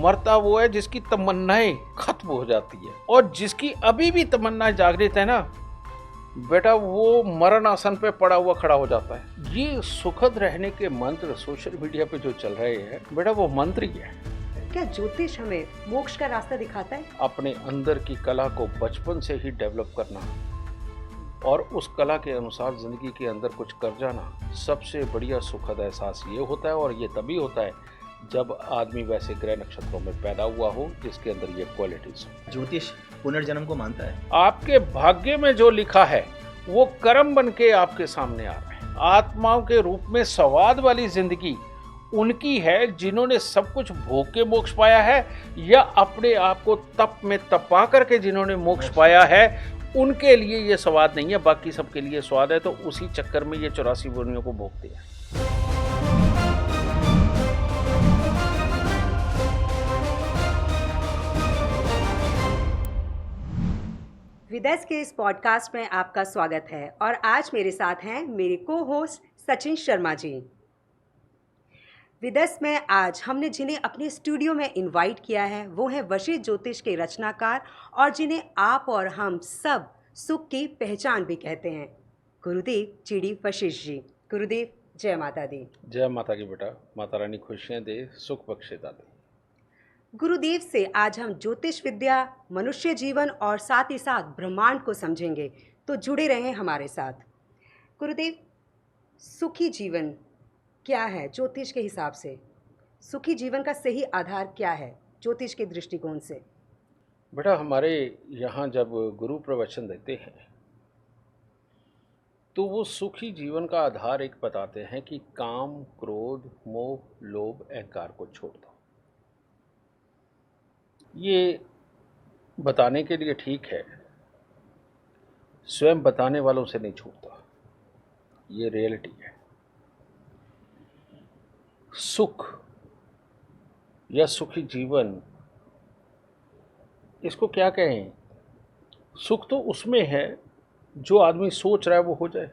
मरता वो है जिसकी तमन्नाएं खत्म हो जाती है, और जिसकी अभी भी तमन्नाएं जागृत है ना बेटा, वो मरण आसन पे पड़ा हुआ खड़ा हो जाता है। ये सुखद रहने के मंत्र सोशल मीडिया पे जो चल रहे हैं बेटा, वो मंत्र ही है। क्या ज्योतिष हमें मोक्ष का रास्ता दिखाता है? अपने अंदर की कला को बचपन से ही डेवलप करना और उस कला के अनुसार जिंदगी के अंदर कुछ कर जाना, सबसे बढ़िया सुखद एहसास ये होता है। और ये तभी होता है जब आदमी वैसे ग्रह नक्षत्रों में पैदा हुआ हो जिसके अंदर ये क्वालिटीज हो। ज्योतिष पुनर्जन्म को मानता है। आपके भाग्य में जो लिखा है वो कर्म बन के आपके सामने आ रहा है। आत्माओं के रूप में स्वाद वाली जिंदगी उनकी है जिन्होंने सब कुछ भोग के मोक्ष पाया है, या अपने आप को तप में तपा करके जिन्होंने मोक्ष पाया है, उनके लिए ये स्वाद नहीं है, बाकी सबके लिए स्वाद है। तो उसी चक्कर में ये 84 योनियों को भोगते हैं। विदेश के इस पॉडकास्ट में आपका स्वागत है और आज मेरे साथ हैं मेरे को होस्ट सचिन शर्मा जी। विदेश में आज हमने जिन्हें अपने स्टूडियो में इनवाइट किया है वो है वशिष्ठ ज्योतिष के रचनाकार और जिन्हें आप और हम सब सुख की पहचान भी कहते हैं, गुरुदेव चिड़ी वशिष्ठ जी। गुरुदेव जय माता दी। जय माता की बेटा, माता रानी खुशियाँ दे, सुख बख्शे दादी। गुरुदेव से आज हम ज्योतिष विद्या, मनुष्य जीवन और साथ ही साथ ब्रह्मांड को समझेंगे, तो जुड़े रहें हमारे साथ। गुरुदेव, सुखी जीवन क्या है ज्योतिष के हिसाब से? सुखी जीवन का सही आधार क्या है ज्योतिष के दृष्टिकोण से? बेटा, हमारे यहाँ जब गुरु प्रवचन देते हैं तो वो सुखी जीवन का आधार एक बताते हैं कि काम, क्रोध, मोह, लोभ, अहंकार को छोड़ दो। ये बताने के लिए ठीक है, स्वयं बताने वालों से नहीं छूटता, ये रियलिटी है। सुख या सुखी जीवन, इसको क्या कहें? सुख तो उसमें है जो आदमी सोच रहा है वो हो जाए।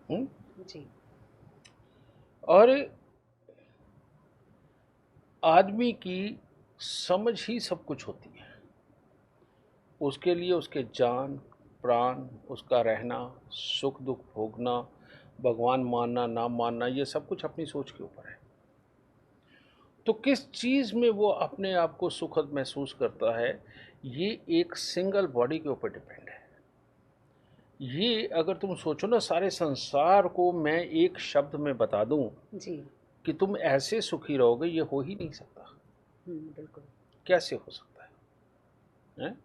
जी। और आदमी की समझ ही सब कुछ होती है। उसके लिए उसके जान प्राण, उसका रहना, सुख दुख भोगना, भगवान मानना ना मानना, ये सब कुछ अपनी सोच के ऊपर है। तो किस चीज़ में वो अपने आप को सुखद महसूस करता है, ये एक सिंगल बॉडी के ऊपर डिपेंड है। ये अगर तुम सोचो ना, सारे संसार को मैं एक शब्द में बता दूं जी। कि तुम ऐसे सुखी रहोगे, ये हो ही नहीं सकता। बिल्कुल। कैसे हो सकता है?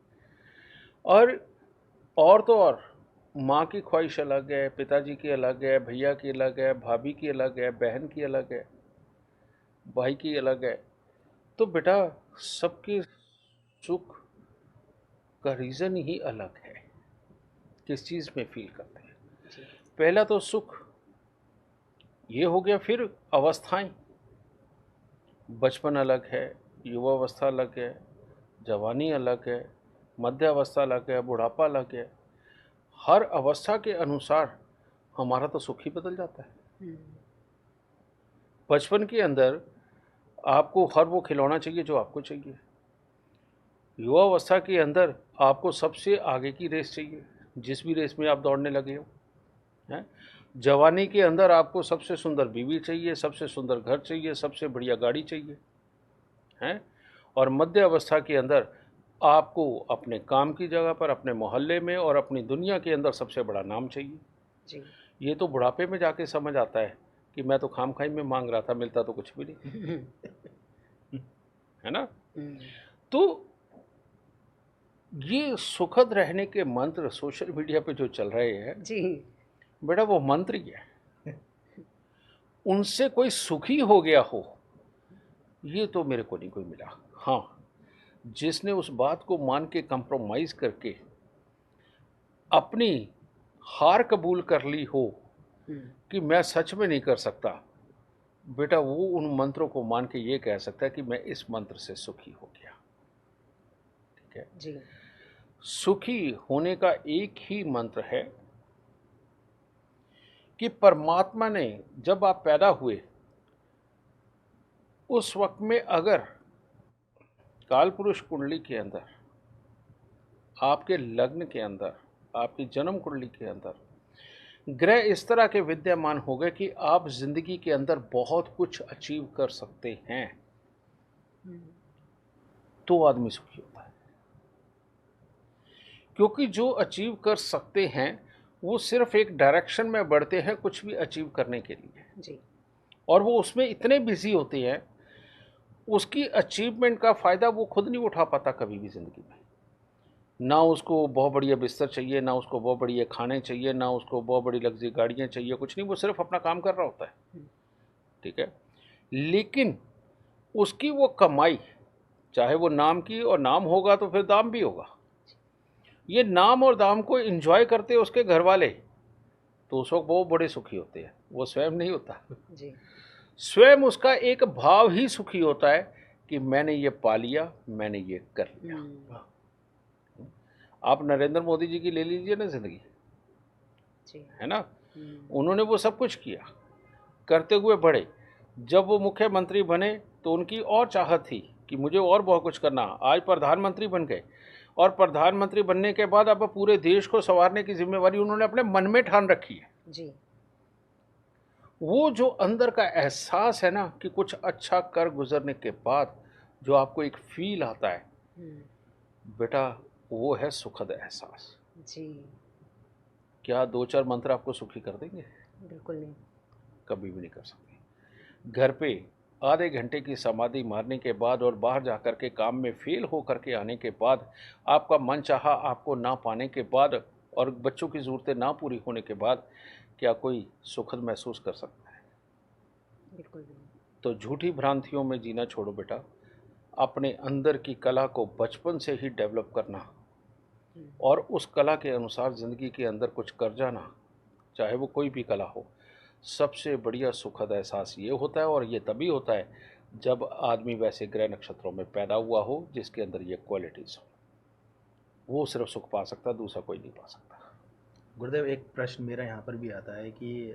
और तो और माँ की ख्वाहिश अलग है, पिताजी की अलग है, भैया की अलग है, भाभी की अलग है, बहन की अलग है, भाई की अलग है। तो बेटा, सबके सुख का रीज़न ही अलग है, किस चीज़ में फील करते हैं। पहला तो सुख ये हो गया, फिर अवस्थाएं। बचपन अलग है, युवावस्था अलग है, जवानी अलग है, मध्य अवस्था अलग है, बुढ़ापा अलग है। हर अवस्था के अनुसार हमारा तो सुख ही बदल जाता है। बचपन के अंदर आपको हर वो खिलौना चाहिए जो आपको चाहिए। युवावस्था के अंदर आपको सबसे आगे की रेस चाहिए, जिस भी रेस में आप दौड़ने लगे हो। हैं? जवानी के अंदर आपको सबसे सुंदर बीवी चाहिए, सबसे सुंदर घर चाहिए, सबसे बढ़िया गाड़ी चाहिए। हैं? और मध्य अवस्था के अंदर आपको अपने काम की जगह पर, अपने मोहल्ले में और अपनी दुनिया के अंदर सबसे बड़ा नाम चाहिए। जी। ये तो बुढ़ापे में जाके समझ आता है कि मैं तो खामखाई में मांग रहा था, मिलता तो कुछ भी नहीं। है ना? तो ये सुखद रहने के मंत्र सोशल मीडिया पे जो चल रहे हैं जी। बेटा, वो मंत्र ही है। उनसे कोई सुखी हो गया हो, ये तो मेरे को नहीं कोई मिला। हाँ, जिसने उस बात को मान के कंप्रोमाइज़ करके अपनी हार कबूल कर ली हो कि मैं सच में नहीं कर सकता, बेटा वो उन मंत्रों को मान के ये कह सकता है कि मैं इस मंत्र से सुखी हो गया। ठीक है जी। सुखी होने का एक ही मंत्र है कि परमात्मा ने, जब आप पैदा हुए, उस वक्त में अगर काल पुरुष कुंडली के अंदर, आपके लग्न के अंदर, आपकी जन्म कुंडली के अंदर ग्रह इस तरह के विद्यमान हो गए कि आप जिंदगी के अंदर बहुत कुछ अचीव कर सकते हैं, तो आदमी सुखी होता है। क्योंकि जो अचीव कर सकते हैं वो सिर्फ एक डायरेक्शन में बढ़ते हैं कुछ भी अचीव करने के लिए जी। और वो उसमें इतने बिजी होते हैं, उसकी अचीवमेंट का फ़ायदा वो खुद नहीं उठा पाता कभी भी ज़िंदगी में। ना उसको बहुत बढ़िया बिस्तर चाहिए, ना उसको बहुत बढ़िया खाने चाहिए, ना उसको बहुत बड़ी लग्जरी गाड़ियाँ चाहिए, कुछ नहीं, वो सिर्फ अपना काम कर रहा होता है। ठीक है, लेकिन उसकी वो कमाई, चाहे वो नाम की, और नाम होगा तो फिर दाम भी होगा, ये नाम और दाम को एंजॉय करते उसके घर वाले, तो उस वक्त वो बड़े सुखी होते हैं। वो स्वयं नहीं होता जी। स्वयं उसका एक भाव ही सुखी होता है कि मैंने ये पा लिया, मैंने ये कर लिया। आप नरेंद्र मोदी जी की ले लीजिए ना जिंदगी, जी। है ना, उन्होंने वो सब कुछ किया, करते हुए बढ़े। जब वो मुख्यमंत्री बने तो उनकी और चाहत थी कि मुझे और बहुत कुछ करना। आज प्रधानमंत्री बन गए और प्रधानमंत्री बनने के बाद अब पूरे देश को संवारने की जिम्मेवारी उन्होंने अपने मन में ठान रखी है। जी। वो जो अंदर का एहसास है ना कि कुछ अच्छा कर गुजरने के बाद जो आपको एक फील आता है बेटा, वो है सुखद एहसास। जी। क्या 2-4 मंत्र आपको सुखी कर देंगे? बिल्कुल नहीं। कभी भी नहीं कर सकते। घर पे आधे घंटे की समाधि मारने के बाद और बाहर जाकर के काम में फेल हो करके आने के बाद, आपका मन चाहा आपको ना पाने के बाद और बच्चों की ज़रूरतें ना पूरी होने के बाद, क्या कोई सुखद महसूस कर सकता है? बिल्कुल नहीं। तो झूठी भ्रांतियों में जीना छोड़ो बेटा, अपने अंदर की कला को बचपन से ही डेवलप करना और उस कला के अनुसार ज़िंदगी के अंदर कुछ कर जाना, चाहे वो कोई भी कला हो, सबसे बढ़िया सुखद एहसास ये होता है। और ये तभी होता है जब आदमी वैसे ग्रह नक्षत्रों में पैदा हुआ हो जिसके अंदर ये क्वालिटीज़ हो, वो सिर्फ सुख पा सकता है, दूसरा कोई नहीं पा सकता। गुरुदेव, एक प्रश्न मेरा यहाँ पर भी आता है कि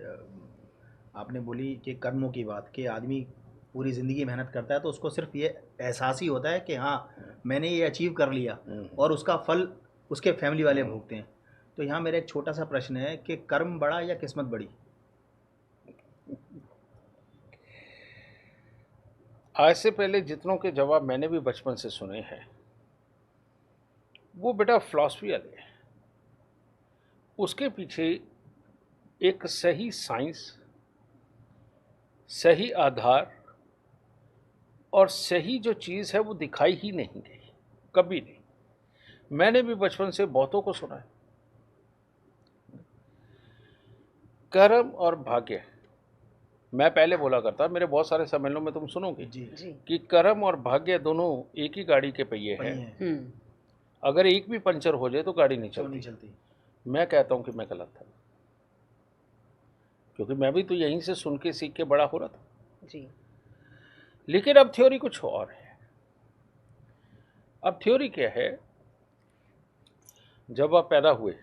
आपने बोली कि कर्मों की बात, कि आदमी पूरी ज़िंदगी मेहनत करता है तो उसको सिर्फ ये एहसास ही होता है कि हाँ मैंने ये अचीव कर लिया, और उसका फल उसके फैमिली वाले भोगते हैं। तो यहाँ मेरा एक छोटा सा प्रश्न है कि कर्म बड़ा या किस्मत बड़ी? आज से पहले जितनों के जवाब मैंने भी बचपन से सुने हैं, वो बेटा फिलॉसफी वाले हैं। उसके पीछे एक सही साइंस, सही आधार और सही जो चीज़ है वो दिखाई ही नहीं गई, कभी नहीं। मैंने भी बचपन से बहुतों को सुना है। कर्म और भाग्य, मैं पहले बोला करता, मेरे बहुत सारे सम्मेलनों में तुम सुनोगे जी जी। कि कर्म और भाग्य दोनों एक ही गाड़ी के पहिए हैं। हैं। अगर एक भी पंचर हो जाए तो गाड़ी नहीं क्यों नहीं चलती। चलती? मैं कहता हूं कि मैं गलत था, क्योंकि मैं भी तो यहीं से सुन के सीख के बड़ा हो रहा था। जी। लेकिन अब थ्योरी कुछ और है। अब थ्योरी क्या है, जब आप पैदा हुए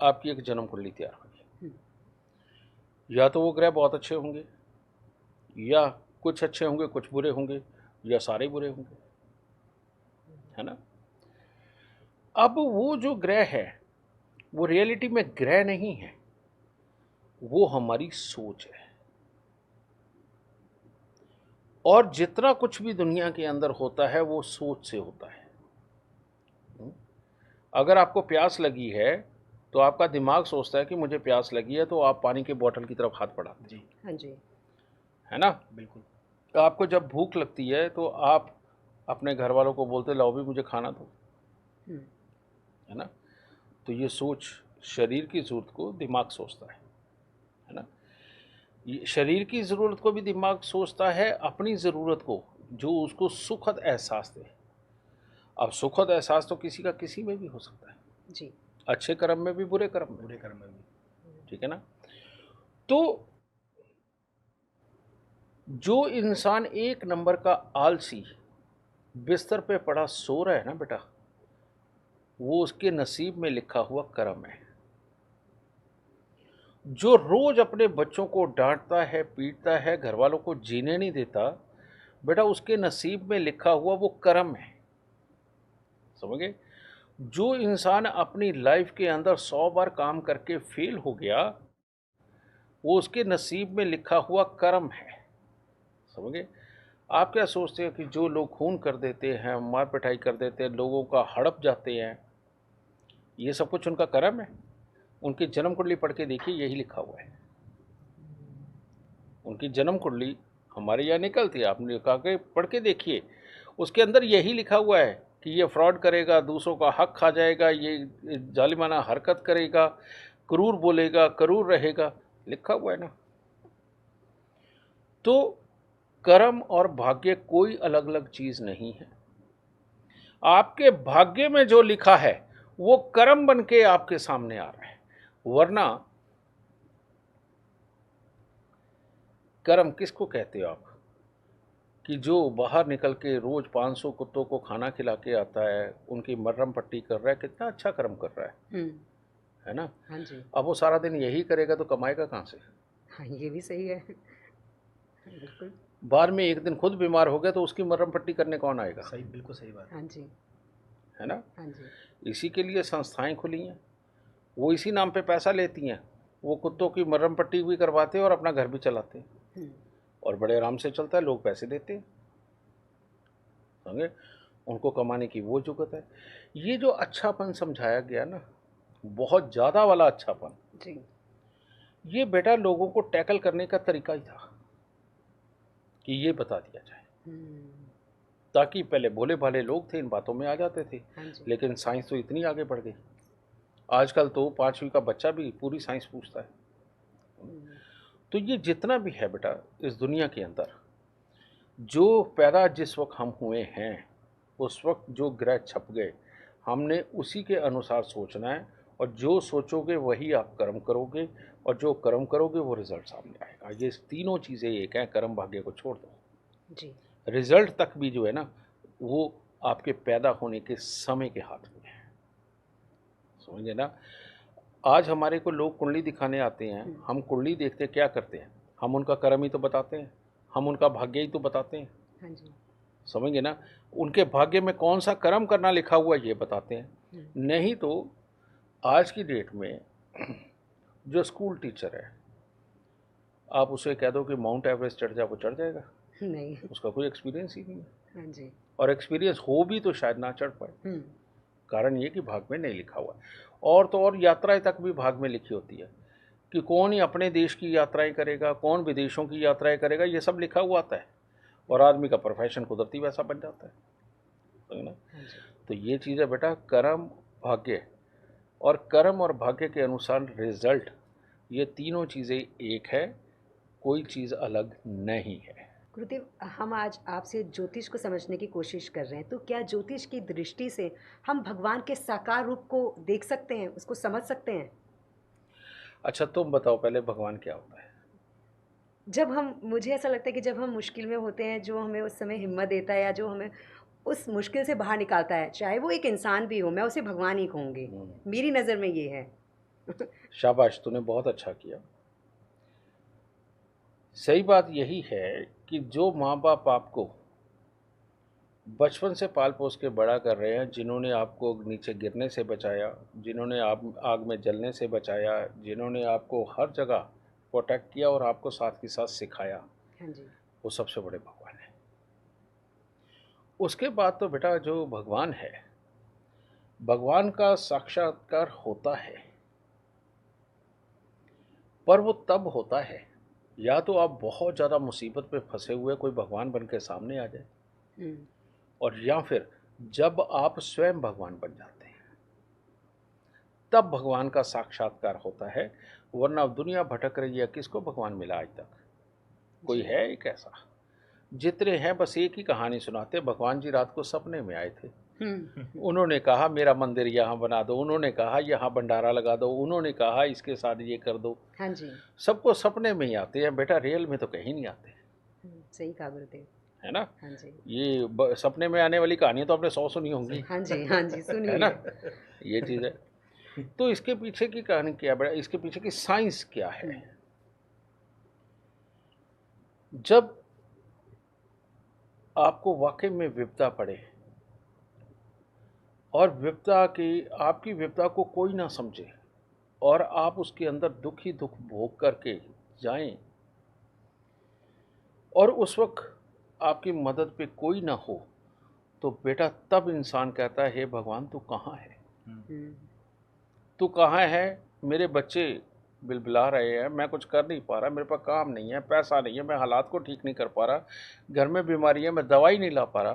आपकी एक जन्म कुंडली तैयार हुई। या तो वो ग्रह बहुत अच्छे होंगे, या कुछ अच्छे होंगे, कुछ बुरे होंगे, या सारे बुरे होंगे, है ना। अब वो जो ग्रह है वो रियलिटी में ग्रह नहीं है, वो हमारी सोच है। और जितना कुछ भी दुनिया के अंदर होता है वो सोच से होता है। अगर आपको प्यास लगी है तो आपका दिमाग सोचता है कि मुझे प्यास लगी है, तो आप पानी के बोतल की तरफ हाथ बढ़ाते हैं। जी हाँ जी। है ना। बिल्कुल। तो आपको जब भूख लगती है तो आप अपने घर वालों को बोलते लाओ भी मुझे खाना दो, है ना। तो ये सोच, शरीर की ज़रूरत को दिमाग सोचता है ना। ये शरीर की ज़रूरत को भी दिमाग सोचता है, अपनी ज़रूरत को जो उसको सुखद एहसास दे। अब सुखद एहसास तो किसी का किसी में भी हो सकता है, जी। अच्छे कर्म में भी, बुरे कर्म में। बुरे कर्म में भी। ठीक है ना। तो जो इंसान एक नंबर का आलसी बिस्तर पे पड़ा सो रहा है ना बेटा, वो उसके नसीब में लिखा हुआ कर्म है। जो रोज अपने बच्चों को डांटता है, पीटता है, घर वालों को जीने नहीं देता, बेटा उसके नसीब में लिखा हुआ वो कर्म है, समझ गए। जो इंसान अपनी लाइफ के अंदर 100 बार काम करके फेल हो गया, वो उसके नसीब में लिखा हुआ कर्म है, समझ गए। आप क्या सोचते हैं कि जो लोग खून कर देते हैं, मार पिटाई कर देते हैं, लोगों का हड़प जाते हैं, ये सब कुछ उनका कर्म है? उनकी जन्म कुंडली पढ़ के देखिए, यही लिखा हुआ है। उनकी जन्म कुंडली हमारे यहाँ निकलती है, आपने कहा कि पढ़ के देखिए, उसके अंदर यही लिखा हुआ है कि ये फ्रॉड करेगा, दूसरों का हक खा जाएगा, ये जालिमाना हरकत करेगा, क्रूर बोलेगा, क्रूर रहेगा, लिखा हुआ है ना। तो कर्म और भाग्य कोई अलग अलग चीज नहीं है। आपके भाग्य में जो लिखा है वो कर्म बन के आपके सामने आ रहा है, वरना कर्म किसको कहते हो आप? कि जो बाहर निकल के रोज 500 कुत्तों को खाना खिला के आता है, उनकी मर्रम पट्टी कर रहा है, कितना अच्छा कर्म कर रहा है ना। हाँ जी। अब वो सारा दिन यही करेगा तो कमाएगा कहाँ से? हाँ, ये भी सही है। बिल्कुल। बाद में एक दिन खुद बीमार हो गया तो उसकी मर्रम पट्टी करने कौन आएगा? सही, बिल्कुल सही बात। हाँ जी। है ना। हाँ जी। इसी के लिए संस्थाएं खुली हैं, वो इसी नाम पे पैसा लेती हैं, वो कुत्तों की मर्रम पट्टी भी करवाते हैं और अपना घर भी चलाते हैं, और बड़े आराम से चलता है, लोग पैसे देते हैं, समझे। उनको कमाने की वो जुगत है। ये जो अच्छापन समझाया गया ना, बहुत ज़्यादा वाला अच्छापन जी। ये बेटा लोगों को टैकल करने का तरीका ही था कि ये बता दिया जाए, ताकि पहले भोले भाले लोग थे इन बातों में आ जाते थे। हाँ जी। लेकिन साइंस तो इतनी आगे बढ़ गई, आजकल तो 5वीं का बच्चा भी पूरी साइंस पूछता है। तो ये जितना भी है बेटा इस दुनिया के अंदर, जो पैदा जिस वक्त हम हुए हैं उस वक्त जो ग्रह छप गए, हमने उसी के अनुसार सोचना है, और जो सोचोगे वही आप कर्म करोगे, और जो कर्म करोगे वो रिजल्ट सामने आएगा। ये तीनों चीज़ें एक हैं, कर्म भाग्य को छोड़ दो जी। रिजल्ट तक भी जो है ना वो आपके पैदा होने के समय के हाथ में है, समझे ना। आज हमारे को लोग कुंडली दिखाने आते हैं, हम कुंडली देखते क्या करते हैं, हम उनका कर्म ही तो बताते हैं, हम उनका भाग्य ही तो बताते हैं। हाँ जी। समझेंगे ना, उनके भाग्य में कौन सा कर्म करना लिखा हुआ ये बताते हैं। नहीं तो आज की डेट में जो स्कूल टीचर है, आप उसे कह दो कि माउंट एवरेस्ट चढ़ जा, वो चढ़ जाएगा? नहीं। उसका कोई एक्सपीरियंस ही नहीं है, हाँ जी। और एक्सपीरियंस हो भी तो शायद ना चढ़ पाए। कारण ये कि भाग में नहीं लिखा हुआ है। और तो और यात्राएं तक भी भाग में लिखी होती है कि कौन ही अपने देश की यात्राएं करेगा, कौन विदेशों की यात्राएं करेगा, ये सब लिखा हुआ आता है, और आदमी का प्रोफेशन कुदरती वैसा बन जाता है ना। तो ये चीज़ है बेटा, कर्म भाग्य, और कर्म और भाग्य के अनुसार रिजल्ट, ये तीनों चीज़ें एक है, कोई चीज़ अलग नहीं है। गुरुदेव, हम आज आपसे ज्योतिष को समझने की कोशिश कर रहे हैं, तो क्या ज्योतिष की दृष्टि से हम भगवान के साकार रूप को देख सकते हैं, उसको समझ सकते हैं? अच्छा तुम बताओ पहले, भगवान क्या होता है? मुझे ऐसा लगता है कि जब हम मुश्किल में होते हैं, जो हमें उस समय हिम्मत देता है या जो हमें उस मुश्किल से बाहर निकालता है, चाहे वो एक इंसान भी हो, मैं उसे भगवान ही कहूँगी। मेरी नज़र में ये है। शाबाश, तूने बहुत अच्छा किया। सही बात यही है कि जो माँ बाप आपको बचपन से पाल पोस के बड़ा कर रहे हैं, जिन्होंने आपको नीचे गिरने से बचाया, जिन्होंने आप आग में जलने से बचाया, जिन्होंने आपको हर जगह प्रोटेक्ट किया और आपको साथ के साथ सिखाया, हाँ जी। वो सबसे बड़े भगवान हैं। उसके बाद तो बेटा जो भगवान है, भगवान का साक्षात्कार होता है, पर वो तब होता है या तो आप बहुत ज़्यादा मुसीबत में फंसे हुए कोई भगवान बन के सामने आ जाए, और या फिर जब आप स्वयं भगवान बन जाते हैं तब भगवान का साक्षात्कार होता है। वरना दुनिया भटक रही है, किसको भगवान मिला आज तक? कोई है एक ऐसा? जितने हैं बस एक ही कहानी सुनाते, भगवान जी रात को सपने में आए थे, उन्होंने कहा मेरा मंदिर यहाँ बना दो, उन्होंने कहा यहाँ भंडारा लगा दो, उन्होंने कहा इसके साथ ये कर दो। हाँ जी। सबको सपने में ही आते हैं बेटा, रियल में तो कहीं नहीं आते। सही कहा गुरुदेव। है ना। हाँ जी। ये सपने में आने वाली कहानियाँ तो आपने 100 सुनी होंगी। हाँ जी, हाँ जी, सुनी है ना, है। ये चीज़ है। तो इसके पीछे की कहानी क्या है, इसके पीछे की साइंस क्या है? जब आपको वाकई में विपदा पड़े और विपदा की आपकी विपदा को कोई ना समझे और आप उसके अंदर दुख ही दुख भोग करके जाएं और उस वक्त आपकी मदद पे कोई ना हो, तो बेटा तब इंसान कहता है हे भगवान तू कहाँ है, तू कहाँ है। मेरे बच्चे बिलबिला रहे हैं, मैं कुछ कर नहीं पा रहा, मेरे पास काम नहीं है, पैसा नहीं है, मैं हालात को ठीक नहीं कर पा रहा, घर में बीमारी है, मैं दवाई नहीं ला पा रहा।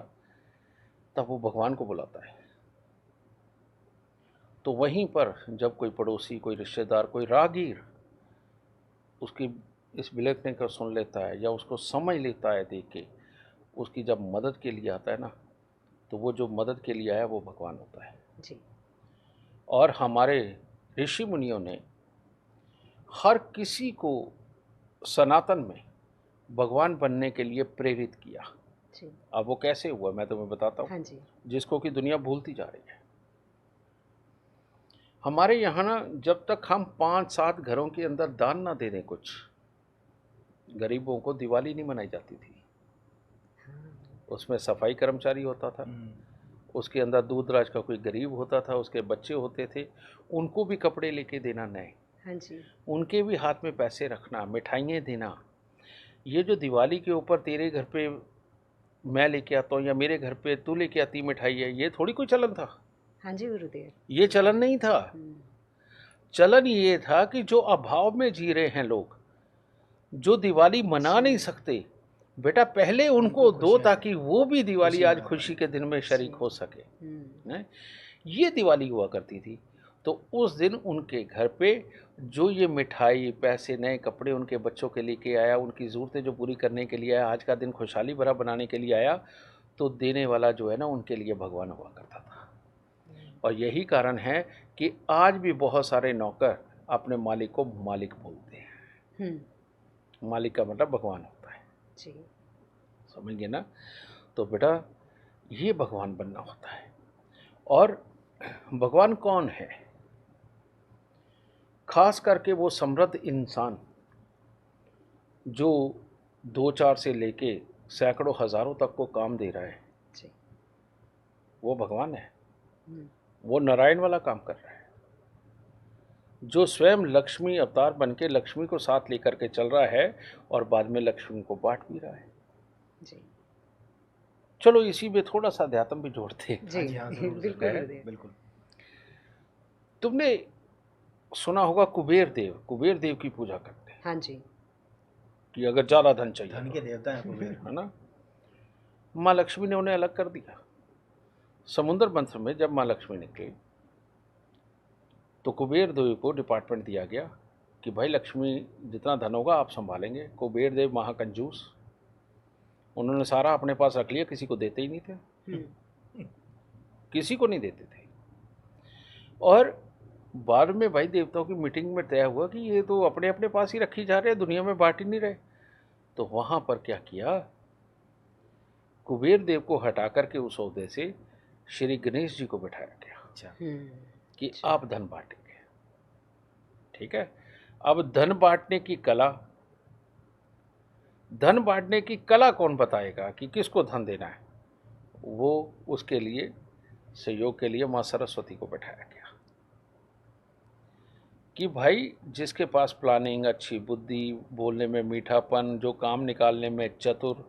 तब वो भगवान को बुलाता है। तो वहीं पर जब कोई पड़ोसी, कोई रिश्तेदार, कोई राहगीर उसकी इस बिलखने को सुन लेता है या उसको समझ लेता है देख के, उसकी जब मदद के लिए आता है ना, तो वो जो मदद के लिए आया वो भगवान होता है जी। और हमारे ऋषि मुनियों ने हर किसी को सनातन में भगवान बनने के लिए प्रेरित किया। जी। अब वो कैसे हुआ मैं तुम्हें बताता हूँ। हाँ जी। जिसको कि दुनिया भूलती जा रही है। हमारे यहाँ ना जब तक हम 5-7 घरों के अंदर दान ना दे दें, कुछ गरीबों को दिवाली नहीं मनाई जाती थी। उसमें सफाई कर्मचारी होता था, उसके अंदर दूर दराज का कोई गरीब होता था, उसके बच्चे होते थे, उनको भी कपड़े लेके देना नए, हाँ जी। उनके भी हाथ में पैसे रखना, मिठाइयाँ देना। ये जो दिवाली के ऊपर तेरे घर पे मैं लेके आता हूँ या मेरे घर पे तू लेके आती मिठाई है, ये थोड़ी कोई चलन था। हाँ जी गुरुदेव। ये चलन नहीं था। चलन ये था कि जो अभाव में जी रहे हैं लोग, जो दिवाली मना नहीं सकते, बेटा पहले उनको दो ताकि वो भी दिवाली आज खुशी के दिन में शरीक हो सके। हैं? ये दिवाली हुआ करती थी। तो उस दिन उनके घर पे जो ये मिठाई, पैसे, नए कपड़े उनके बच्चों के लेके आया, उनकी ज़रूरतें जो पूरी करने के लिए आया, आज का दिन खुशहाली भरा बनाने के लिए आया, तो देने वाला जो है ना उनके लिए भगवान हुआ करता था। और यही कारण है कि आज भी बहुत सारे नौकर अपने मालिक को मालिक बोलते हैं। मालिक का मतलब भगवान होता है जी। समझ गए ना। तो बेटा ये भगवान बनना होता है। और भगवान कौन है? खास करके वो समृद्ध इंसान जो 2-4 से लेके सैकड़ों हजारों तक को काम दे रहा है जी। वो भगवान है। वो नारायण वाला काम कर रहा है, जो स्वयं लक्ष्मी अवतार बन के लक्ष्मी को साथ लेकर के चल रहा है और बाद में लक्ष्मी को बांट भी रहा है जी। चलो इसी में थोड़ा सा अध्यात्म भी जोड़ते हैं। जी बिल्कुल गुरुदेव। बिल्कुल। तुमने सुना होगा कुबेर देव की पूजा करते हैं। हाँ जी। कि अगर ज्यादा धन चाहिए, धन के देवता हैं कुबेर, है ना। माँ लक्ष्मी ने उन्हें अलग कर दिया। समुद्र मंथन में जब माँ लक्ष्मी निकली तो कुबेर देव को डिपार्टमेंट दिया गया कि भाई लक्ष्मी जितना धन होगा आप संभालेंगे। कुबेर देव महाकंजूस, उन्होंने सारा अपने पास रख लिया, किसी को देते ही नहीं थे, किसी को नहीं देते थे। और बाद में भाई देवताओं की मीटिंग में तय हुआ कि ये तो अपने अपने पास ही रखी जा रहे हैं, दुनिया में बांट ही नहीं रहे। तो वहां पर क्या किया, कुबेर देव को हटा करके उस ओहदे से श्री गणेश जी को बिठाया गया। अच्छा। कि आप धन बांटेंगे। ठीक है। अब धन बांटने की कला कौन बताएगा कि किसको धन देना है? वो उसके लिए सहयोग के लिए माँ सरस्वती को बैठाया गया कि भाई जिसके पास प्लानिंग, अच्छी बुद्धि, बोलने में मीठापन, जो काम निकालने में चतुर,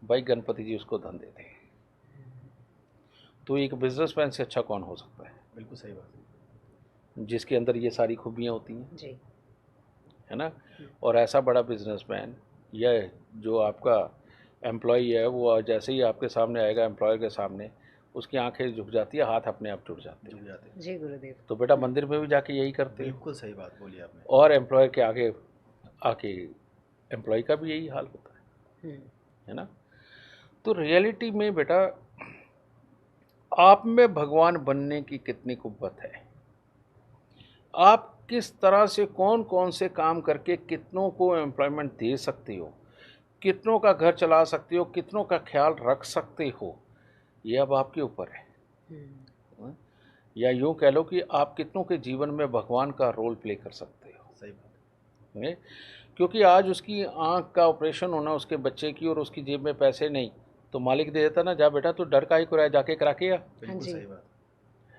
भाई गणपति जी उसको धन देते हैं। तो एक बिजनेसमैन से अच्छा कौन हो सकता है? बिल्कुल सही बात, जिसके अंदर ये सारी खूबियाँ होती हैं जी। है ना। और ऐसा बड़ा बिजनेसमैन या जो आपका एम्प्लॉई है, वो जैसे ही आपके सामने आएगा, एम्प्लॉयर के सामने, उसकी आंखें झुक जाती है, हाथ अपने आप जुड़ जाते हैं। जी गुरुदेव। तो बेटा मंदिर में भी जाके यही करते हैं। बिल्कुल सही बात बोली आपने। और एम्प्लॉयर के आगे आके एम्प्लॉय का भी यही हाल होता है ना। तो रियलिटी में बेटा आप में भगवान बनने की कितनी कुव्वत है, आप किस तरह से कौन कौन से काम करके कितनों को एम्प्लॉयमेंट दे सकते हो, कितनों का घर चला सकते हो, कितनों का ख्याल रख सकते हो, ये अब आपके ऊपर है। या यूँ कह लो कि आप कितनों के जीवन में भगवान का रोल प्ले कर सकते हो। सही बात है? क्योंकि आज उसकी आँख का ऑपरेशन होना उसके बच्चे की और उसकी जेब में पैसे नहीं, तो मालिक दे देता ना, जा बेटा तू डर का ही कुराया, जाके करा के आ, बिल्कुल जी। सही बात।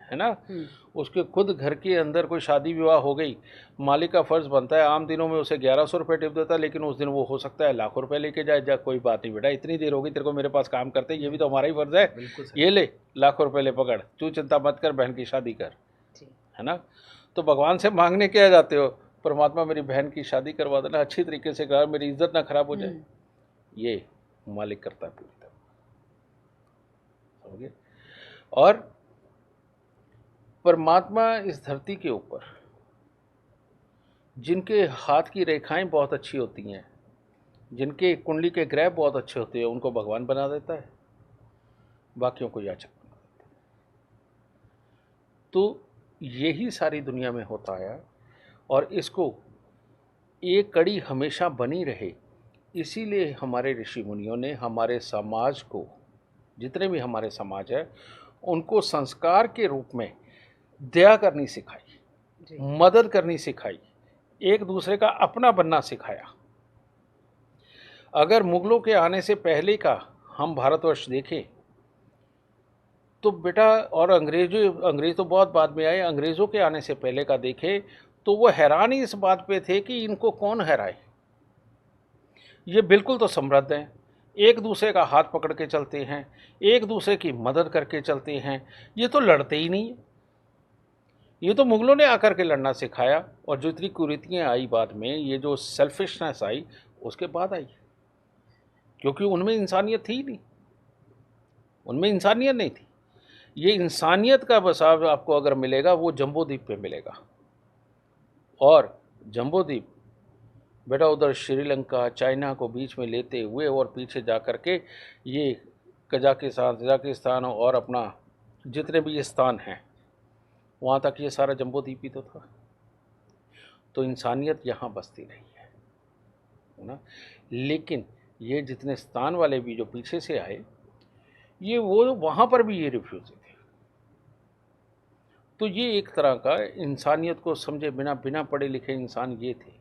है ना। हम्म, उसके खुद घर के अंदर कोई शादी विवाह हो गई, मालिक का फर्ज बनता है, आम दिनों में उसे 1100 रुपये टिप देता है, लेकिन उस दिन वो हो सकता है लाखों रुपए लेके जाए, जा कोई बात नहीं बेटा, इतनी देर हो गई तेरे को मेरे पास काम करते, ये भी तो हमारा ही फर्ज है, बिल्कुल सही। ये ले लाखों रुपए ले पकड़, तू चिंता मत कर, बहन की शादी कर, जी। है ना। तो भगवान से मांगने क्या जाते हो, परमात्मा मेरी बहन की शादी करवा देना, अच्छी तरीके से करा, मेरी इज्जत ना खराब हो जाए, हम्म, ये मालिक करता है पूरी तरह, समझे। और परमात्मा इस धरती के ऊपर जिनके हाथ की रेखाएं बहुत अच्छी होती हैं, जिनके कुंडली के ग्रह बहुत अच्छे होते हैं, उनको भगवान बना देता है, बाकियों को याचक बना देता है। तो यही सारी दुनिया में होता है, और इसको एक कड़ी हमेशा बनी रहे, इसीलिए हमारे ऋषि मुनियों ने हमारे समाज को, जितने भी हमारे समाज है, उनको संस्कार के रूप में दया करनी सिखाई, जी। मदद करनी सिखाई, एक दूसरे का अपना बनना सिखाया। अगर मुगलों के आने से पहले का हम भारतवर्ष देखें तो बेटा, और अंग्रेज तो बहुत बाद में आए, अंग्रेज़ों के आने से पहले का देखें तो वो हैरान ही इस बात पे थे कि इनको कौन हराए, ये बिल्कुल तो समृद्ध हैं, एक दूसरे का हाथ पकड़ के चलते हैं, एक दूसरे की मदद करके चलते हैं, ये तो लड़ते ही नहीं है। ये तो मुगलों ने आकर के लड़ना सिखाया, और जो इतनी कुरीतियाँ आई बाद में, ये जो सेल्फिशनेस आई, उसके बाद आई, क्योंकि उनमें इंसानियत थी ही नहीं, उनमें इंसानियत नहीं थी। ये इंसानियत का बसाव आपको अगर मिलेगा वो जम्बू द्वीप पे मिलेगा, और जम्बू द्वीप बेटा उधर श्रीलंका चाइना को बीच में लेते हुए और पीछे जा कर के ये कजाकिस्तान और अपना जितने भी ये स्थान हैं, वहाँ तक ये सारा जम्बू द्वीप ही तो था। तो इंसानियत यहाँ बसती रही है ना। लेकिन ये जितने स्थान वाले भी जो पीछे से आए, ये वो वहाँ पर भी ये रिफ्यूजी थे। तो ये एक तरह का इंसानियत को समझे बिना बिना पढ़े लिखे इंसान ये थे।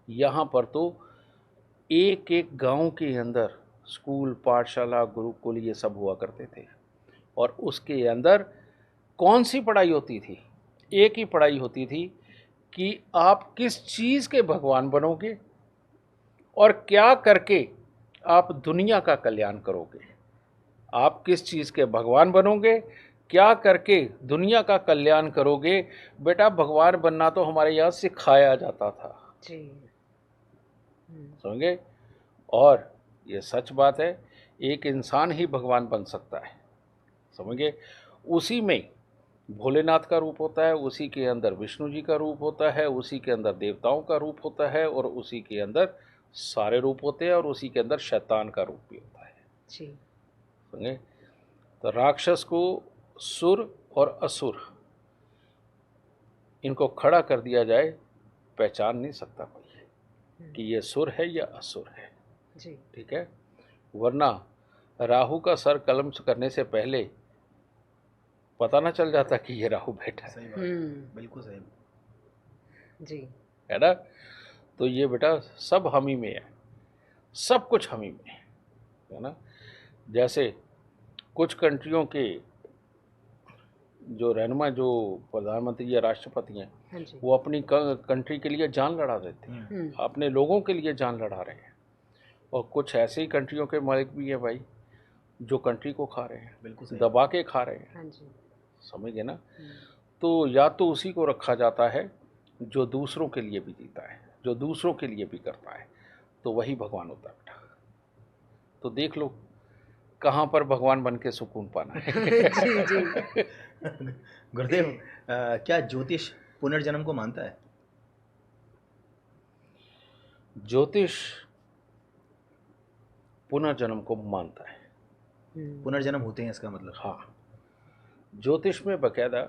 यहाँ पर तो एक एक गांव के अंदर स्कूल, पाठशाला, गुरुकुल ये सब हुआ करते थे, और उसके अंदर कौन सी पढ़ाई होती थी? एक ही पढ़ाई होती थी कि आप किस चीज़ के भगवान बनोगे और क्या करके आप दुनिया का कल्याण करोगे। आप किस चीज़ के भगवान बनोगे, क्या करके दुनिया का कल्याण करोगे। बेटा भगवान बनना तो हमारे यहाँ सिखाया जाता था, जी। समझे। और ये सच बात है, एक इंसान ही भगवान बन सकता है, समझे। उसी में भोलेनाथ का रूप होता है, उसी के अंदर विष्णु जी का रूप होता है, उसी के अंदर देवताओं का रूप होता है, और उसी के अंदर सारे रूप होते हैं, और उसी के अंदर शैतान का रूप भी होता है, जी। समझे। तो राक्षस को सुर और असुर इनको खड़ा कर दिया जाए, पहचान नहीं सकता कोई कि ये सुर है या असुर है, जी। ठीक है। वरना राहु का सर कलम करने से पहले पता ना चल जाता कि ये राहु बैठा है, सही बात, बिल्कुल सही। जी। है ना। तो ये बेटा सब हम ही में है, सब कुछ हम ही में है ना। जैसे कुछ कंट्रियों के जो रहनुमा, जो प्रधानमंत्री या राष्ट्रपति हैं, हाँ जी। वो अपनी कंट्री के लिए जान लड़ा देते हैं, अपने लोगों के लिए जान लड़ा रहे हैं। और कुछ ऐसे ही कंट्रियों के मालिक भी हैं भाई, जो कंट्री को खा रहे हैं, बिल्कुल सही। दबा के खा रहे हैं, हाँ जी। समझ गए ना। तो या तो उसी को रखा जाता है जो दूसरों के लिए भी जीता है, जो दूसरों के लिए भी करता है, तो वही भगवान होता है बेटा। तो देख लो कहाँ पर भगवान बन के सुकून पाना है। जी। जी। गुरुदेव, क्या ज्योतिष पुनर्जन्म को मानता है? ज्योतिष पुनर्जन्म को मानता है। पुनर्जन्म होते हैं इसका मतलब? हाँ, ज्योतिष में बकायदा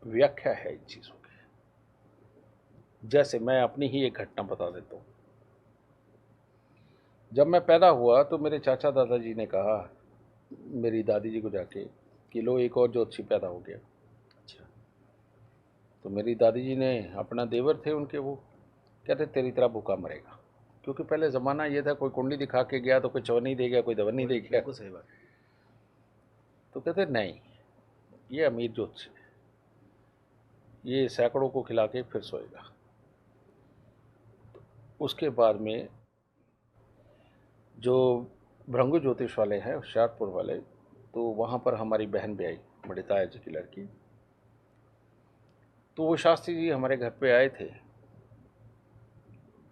व्याख्या है इन चीज़ों की। जैसे मैं अपनी ही एक घटना बता देता हूँ। जब मैं पैदा हुआ तो मेरे चाचा दादाजी ने कहा मेरी दादी जी को जाके कि लो एक और ज्योतिषी पैदा हो गया। अच्छा। तो मेरी दादी जी ने, अपना देवर थे उनके, वो कहते तेरी तरह भूखा मरेगा। क्योंकि पहले ज़माना ये था, कोई कुंडली दिखा के गया तो कोई चवन्नी दे गया, कोई दवन्नी दे गया। बिल्कुल सही बात। तो कहते नहीं, ये अमीर ज्योतिष है, ये सैकड़ों को खिला के फिर सोएगा। उसके बाद में जो भृंगु ज्योतिष वाले हैं होशियारपुर वाले, तो वहाँ पर हमारी बहन भी आई, बड़े ताया जी की लड़की। तो वो शास्त्री जी हमारे घर पे आए थे,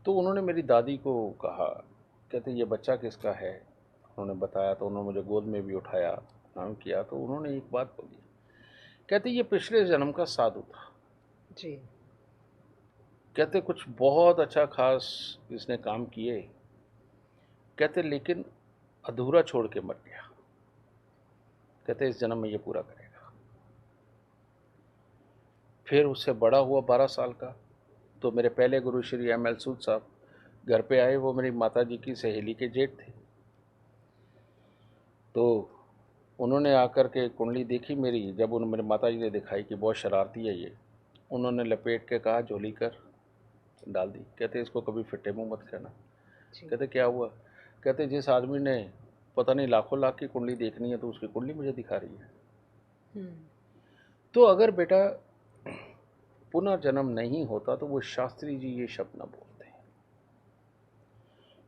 तो उन्होंने मेरी दादी को कहा, कहते ये बच्चा किसका है। उन्होंने बताया, तो उन्होंने मुझे गोद में भी उठाया, नाम किया। तो उन्होंने एक बात बोली, कहते ये पिछले जन्म का साधु था जी। कहते कुछ बहुत अच्छा खास इसने काम किए, कहते लेकिन अधूरा छोड़ के मर गया, कहते इस जन्म में ये पूरा करेगा। फिर उससे बड़ा हुआ 12 साल का, तो मेरे पहले गुरु श्री M.L. सूद साहब घर पे आए। वो मेरी माता जी की सहेली के जेठ थे। तो उन्होंने आकर के कुंडली देखी मेरी, जब उन्होंने मेरे माता जी ने दिखाई कि बहुत शरारती है ये, उन्होंने लपेट के कहा झोली कर डाल दी। कहते इसको कभी फिट्टे मुंह मत कहना। कहते क्या हुआ। कहते जिस आदमी ने पता नहीं लाखों लाख की कुंडली देखनी है, तो उसकी कुंडली मुझे दिखा रही है। तो अगर बेटा पुनर्जन्म नहीं होता तो वो शास्त्री जी ये शब्द न बोलते हैं।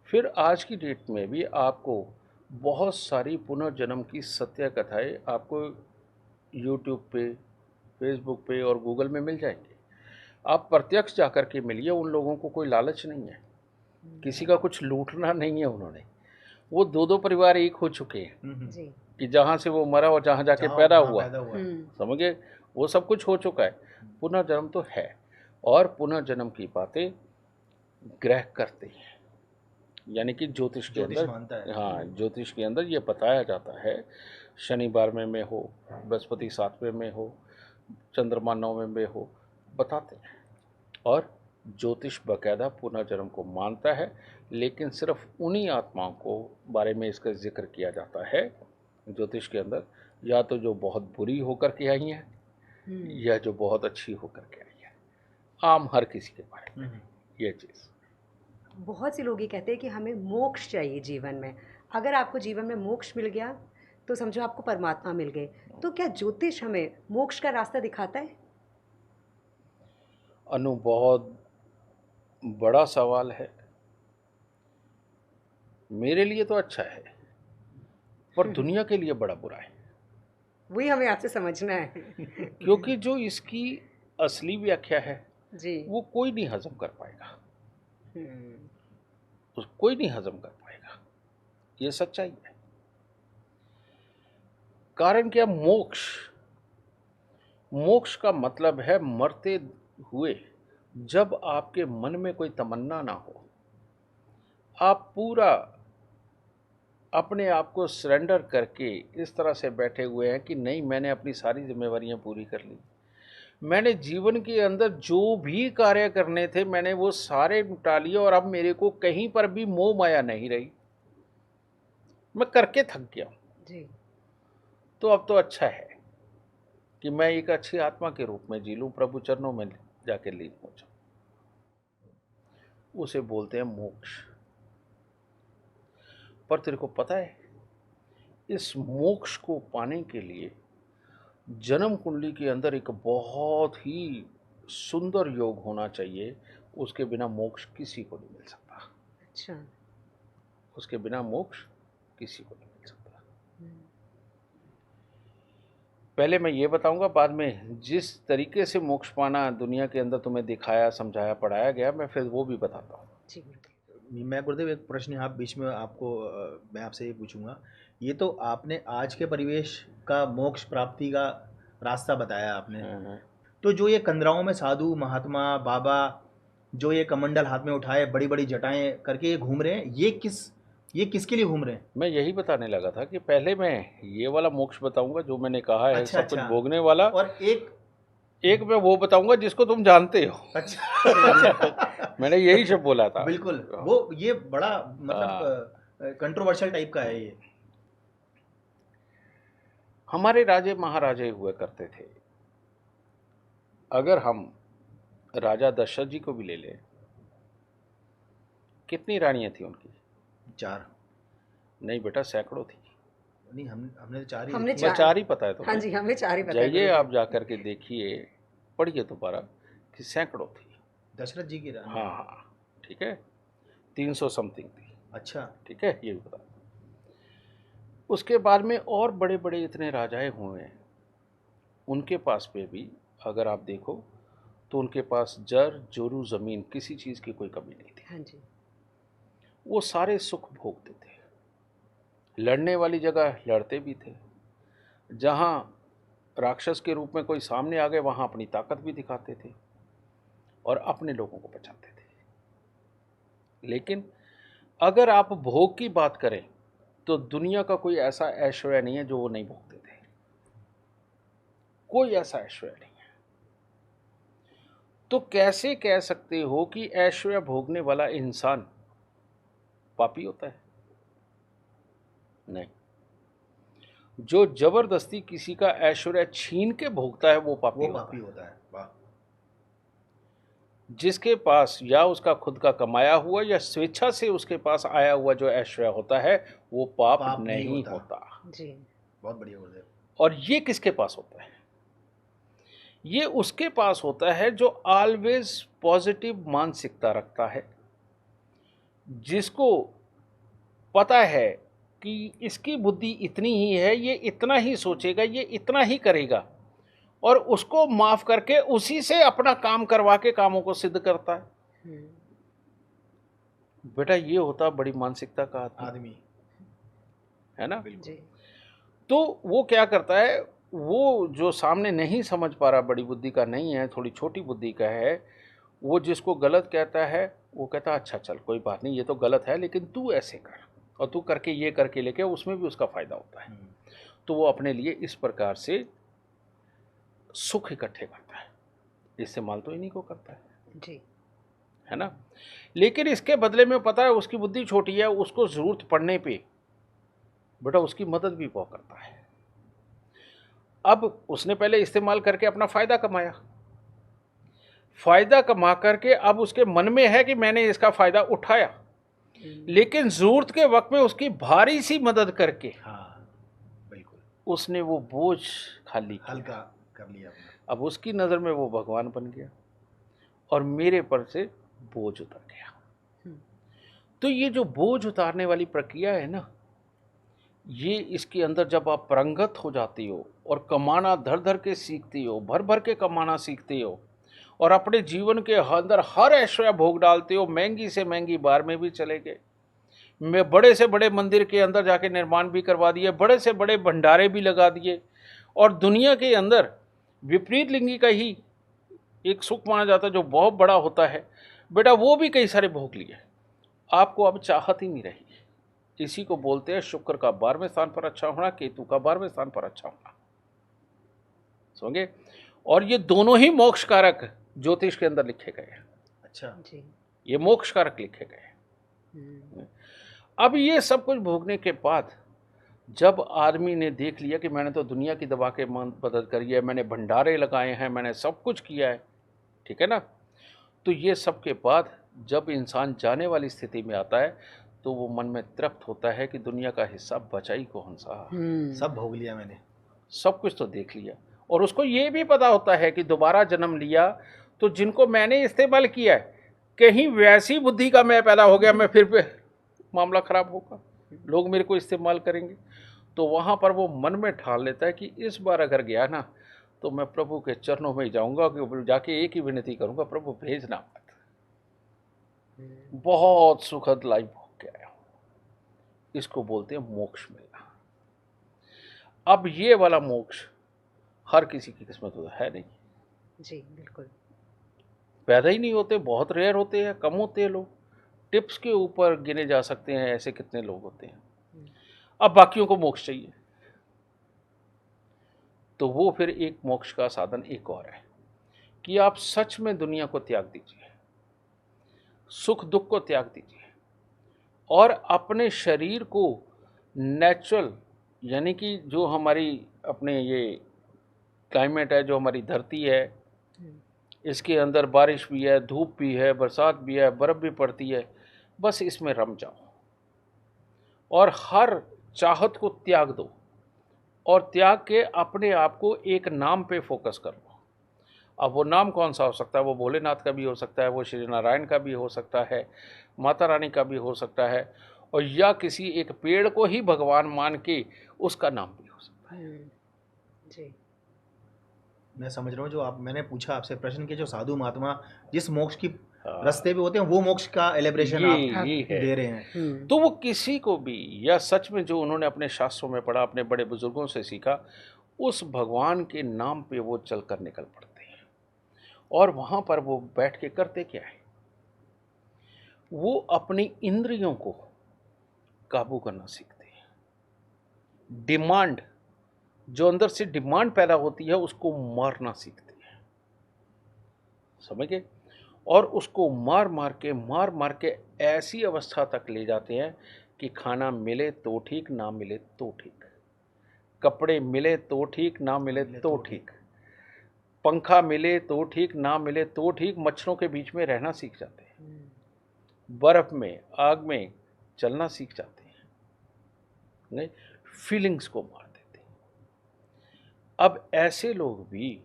फिर आज की डेट में भी आपको बहुत सारी पुनर्जन्म की सत्य कथाएं आपको यूट्यूब पे, फेसबुक पे और गूगल में मिल जाएंगे। आप प्रत्यक्ष जाकर के मिलिए। उन लोगों को कोई लालच नहीं है, किसी का कुछ लूटना नहीं है। उन्होंने वो दो परिवार एक हो चुके हैं जी। कि जहाँ से वो मरा और जहाँ जाके पैदा हुआ, समझ गए, वो सब कुछ हो चुका है। पुनर्जन्म तो है, और पुनर्जन्म की बातें ग्रह करते हैं, यानी कि ज्योतिष के अंदर, हाँ ज्योतिष के अंदर ये बताया जाता है। शनिवार में हो, बृहस्पति 7वें में हो, चंद्रमा 9वें में हो, बताते हैं। और ज्योतिष बाकायदा पुनर्जन्म को मानता है, लेकिन सिर्फ उन्हीं आत्माओं को बारे में इसका जिक्र किया जाता है ज्योतिष के अंदर, या तो जो बहुत बुरी होकर के आई हैं या जो बहुत अच्छी होकर के आई है। आम हर किसी के बारे में ये चीज़। बहुत से लोग ये कहते हैं कि हमें मोक्ष चाहिए जीवन में। अगर आपको जीवन में मोक्ष मिल गया तो समझो आपको परमात्मा मिल गए। तो क्या ज्योतिष हमें मोक्ष का रास्ता दिखाता है? अनु, बहुत बड़ा सवाल है। मेरे लिए तो अच्छा है, पर दुनिया के लिए बड़ा बुरा है। वही हमें आपसे समझना है। क्योंकि जो इसकी असली व्याख्या है जी। वो कोई नहीं हजम कर पाएगा, कोई नहीं हजम कर पाएगा। ये सच्चाई है। कारण क्या? मोक्ष, मोक्ष का मतलब है मरते हुए जब आपके मन में कोई तमन्ना ना हो, आप पूरा अपने आप को सरेंडर करके इस तरह से बैठे हुए हैं कि नहीं, मैंने अपनी सारी जिम्मेवारियां पूरी कर ली, मैंने जीवन के अंदर जो भी कार्य करने थे मैंने वो सारे निपटा लिए, और अब मेरे को कहीं पर भी मोह माया नहीं रही, मैं करके थक गया जी। तो अब तो अच्छा है कि मैं एक अच्छी आत्मा के रूप में जी लूं, प्रभु चरणों में जाके लीन हो जाऊं। उसे बोलते हैं मोक्ष। पर तेरे को पता है, इस मोक्ष को पाने के लिए जन्म कुंडली के अंदर एक बहुत ही सुंदर योग होना चाहिए। उसके बिना मोक्ष किसी को नहीं मिल सकता। अच्छा। उसके बिना मोक्ष किसी को नहीं मिल सकता। पहले मैं ये बताऊंगा, बाद में जिस तरीके से मोक्ष पाना दुनिया के अंदर तुम्हें दिखाया, समझाया, पढ़ाया गया, मैं फिर वो भी बताता हूँ। जी। मैं गुरुदेव एक प्रश्न यहाँ बीच में आपको मैं आपसे ये पूछूंगा। ये तो आपने आज के परिवेश का मोक्ष प्राप्ति का रास्ता बताया आपने, तो जो ये कंदराओं में साधु महात्मा बाबा जो ये कमंडल हाथ में उठाए बड़ी बड़ी जटाएं करके ये घूम रहे हैं, ये किसके लिए घूम रहे हैं? मैं यही बताने लगा था कि पहले मैं ये वाला मोक्ष बताऊंगा जो मैंने कहा है, अच्छा, सब कुछ भोगने वाला, और एक मैं वो बताऊंगा जिसको तुम जानते हो। अच्छा। मैंने यही सब बोला था। बिल्कुल, वो ये बड़ा मतलब कंट्रोवर्शियल टाइप का है ये। हमारे राजे महाराजे हुए करते थे। अगर हम राजा दशरथ जी को भी ले लें, कितनी रानियां थी उनकी? 4। नहीं बेटा, सैकड़ों थी। नहीं, हमने तो 4 ही हमने देखी मैं है। 4 ही पता है हाँ तुम्हें। जी, हमें 4 ही पता है जाइए गुरुदेव। आप जा कर के देखिए, पढ़िए दोबारा कि सैकड़ों थी। दशरथ जी की रानी। हाँ हाँ, ठीक है, 300 समथिंग थी। अच्छा। ठीक है, ये भी बता। उसके बाद में और बड़े बड़े इतने राजाएं हुए हैं, उनके पास पे भी अगर आप देखो तो उनके पास जर जोरू ज़मीन किसी चीज़ की कोई कमी नहीं थी। हाँ जी। वो सारे सुख भोगते थे, लड़ने वाली जगह लड़ते भी थे, जहाँ राक्षस के रूप में कोई सामने आ गए वहाँ अपनी ताकत भी दिखाते थे और अपने लोगों को बचाते थे। लेकिन अगर आप भोग की बात करें तो दुनिया का कोई ऐसा ऐश्वर्य नहीं है जो वो नहीं भोगते थे। कोई ऐसा ऐश्वर्य नहीं है। तो कैसे कह सकते हो कि ऐश्वर्य भोगने वाला इंसान पापी होता है? नहीं। जो जबरदस्ती किसी का ऐश्वर्य छीन के भोगता है वो पापी वो होता पापी है। होता है। वाह। जिसके पास या उसका खुद का कमाया हुआ या स्वेच्छा से उसके पास आया हुआ जो ऐश्वर्य होता है वो पाप पाप नहीं नहीं होता। होता। जी। बहुत बढ़िया गुरुदेव। और ये किसके पास होता है? ये उसके पास होता है जो ऑलवेज पॉजिटिव मानसिकता रखता है, जिसको पता है कि इसकी बुद्धि इतनी ही है, ये इतना ही सोचेगा, ये इतना ही करेगा, और उसको माफ करके उसी से अपना काम करवा के कामों को सिद्ध करता है। हम्म, बेटा ये होता बड़ी मानसिकता का आदमी, आदमी। है ना? बिल्कुल। जी। तो वो क्या करता है, वो जो सामने नहीं समझ पा रहा, बड़ी बुद्धि का नहीं है, थोड़ी छोटी बुद्धि का है, वो जिसको गलत कहता है वो कहता अच्छा चल कोई बात नहीं, ये तो गलत है लेकिन तू ऐसे कर, और तू करके ये करके लेके, उसमें भी उसका फायदा होता है। तो वो अपने लिए इस प्रकार से सुख इकट्ठे करता है, इस्तेमाल तो इन्हीं को करता जी। है ना? लेकिन इसके बदले में पता है उसकी बुद्धि छोटी है, उसको जरूरत पड़ने पे बेटा उसकी मदद भी बहुत करता है। अब उसने पहले इस्तेमाल करके अपना फायदा कमाया, फायदा कमा करके अब उसके मन में है कि मैंने इसका फायदा उठाया, लेकिन जरूरत के वक्त में उसकी भारी सी मदद करके हाँ बिल्कुल। उसने वो बोझ खाली किया। हल्का कर लिया अपना। अब उसकी नज़र में वो भगवान बन गया और मेरे पर से बोझ उतर गया। तो ये जो बोझ उतारने वाली प्रक्रिया है ना, ये इसके अंदर जब आप पारंगत हो जाती हो और कमाना धर धर के सीखती हो, भर भर के कमाना सीखती हो, और अपने जीवन के अंदर हर ऐश्वर्य भोग डालते हो, महंगी से महंगी बार में भी चले गए, मैं बड़े से बड़े मंदिर के अंदर जाके निर्माण भी करवा दिए, बड़े से बड़े भंडारे भी लगा दिए, और दुनिया के अंदर विपरीत लिंगी का ही एक सुख माना जाता है जो बहुत बड़ा होता है, बेटा वो भी कई सारे भोग लिए, आपको अब चाहत ही नहीं रही। इसी को बोलते हैं शुक्र का 12वें स्थान पर अच्छा होना, केतु का 12वें स्थान पर अच्छा होना। समझे? और ये दोनों ही मोक्ष कारक ज्योतिष के अंदर लिखे गए हैं। अच्छा। जी। ये मोक्ष कारक लिखे गए हैं। अब ये सब कुछ भोगने के बाद जब आदमी ने देख लिया कि मैंने तो दुनिया की दबा के मदद करी है, मैंने भंडारे लगाए हैं, मैंने सब कुछ किया है, ठीक है ना, तो ये सब के बाद जब इंसान जाने वाली स्थिति में आता है तो वो मन में तृप्त होता है कि दुनिया का हिस्सा बचा ही कौन सा, सब भोग लिया मैंने, सब कुछ तो देख लिया। और उसको ये भी पता होता है कि दोबारा जन्म लिया तो जिनको मैंने इस्तेमाल किया है, कहीं वैसी बुद्धि का मैं पैदा हो गया, मैं फिर पे मामला खराब होगा, लोग मेरे को इस्तेमाल करेंगे। तो वहाँ पर वो मन में ठान लेता है कि इस बार अगर गया ना तो मैं प्रभु के चरणों में ही जाऊँगा, कि जाके एक ही विनती करूँगा, प्रभु भेजना मत। बहुत सुखद लाइफ हो के आया हूँ, इसको बोलते हैं मोक्ष मिलना। अब ये वाला मोक्ष हर किसी की किस्मत होता है नहीं, जी बिल्कुल। पैदा ही नहीं होते, बहुत रेयर होते हैं, कम होते हैं लोग, टिप्स के ऊपर गिने जा सकते हैं ऐसे कितने लोग होते हैं। अब बाकियों को मोक्ष चाहिए, तो वो फिर एक मोक्ष का साधन एक और है कि आप सच में दुनिया को त्याग दीजिए, सुख दुख को त्याग दीजिए, और अपने शरीर को नेचुरल, यानी कि जो हमारी अपने ये क्लाइमेट है, जो हमारी धरती है, इसके अंदर बारिश भी है, धूप भी है, बरसात भी है, बर्फ़ भी पड़ती है, बस इसमें रम जाओ और हर चाहत को त्याग दो और त्याग के अपने आप को एक नाम पे फोकस कर लो। अब वो नाम कौन सा हो सकता है? वो भोलेनाथ का भी हो सकता है, वो श्री नारायण का भी हो सकता है, माता रानी का भी हो सकता है, और या किसी एक पेड़ को ही भगवान मान के उसका नाम भी हो सकता है। जी। मैं समझ रहा हूँ, जो आप मैंने पूछा आपसे प्रश्न कि जो साधु महात्मा जिस मोक्ष की हाँ। रास्ते पे होते हैं, वो मोक्ष का एलिब्रेशन आप ये है। दे रहे हैं। तो वो किसी को भी, या सच में जो उन्होंने अपने शास्त्रों में पढ़ा, अपने बड़े बुजुर्गों से सीखा, उस भगवान के नाम पे वो चलकर निकल पड़ते हैं। और वहां पर वो बैठ के करते क्या है? वो अपनी इंद्रियों को काबू करना सीखते हैं। डिमांड, जो अंदर से डिमांड पैदा होती है, उसको मारना सीखते हैं। समझ गए? और उसको मार मार के ऐसी अवस्था तक ले जाते हैं कि खाना मिले तो ठीक, ना मिले तो ठीक, कपड़े मिले तो ठीक, ना मिले तो ठीक, पंखा मिले तो ठीक, ना मिले तो ठीक, मच्छरों के बीच में रहना सीख जाते हैं, बर्फ में, आग में चलना सीख जाते हैं, नहीं, फीलिंग्स को मार देते हैं। अब ऐसे लोग भी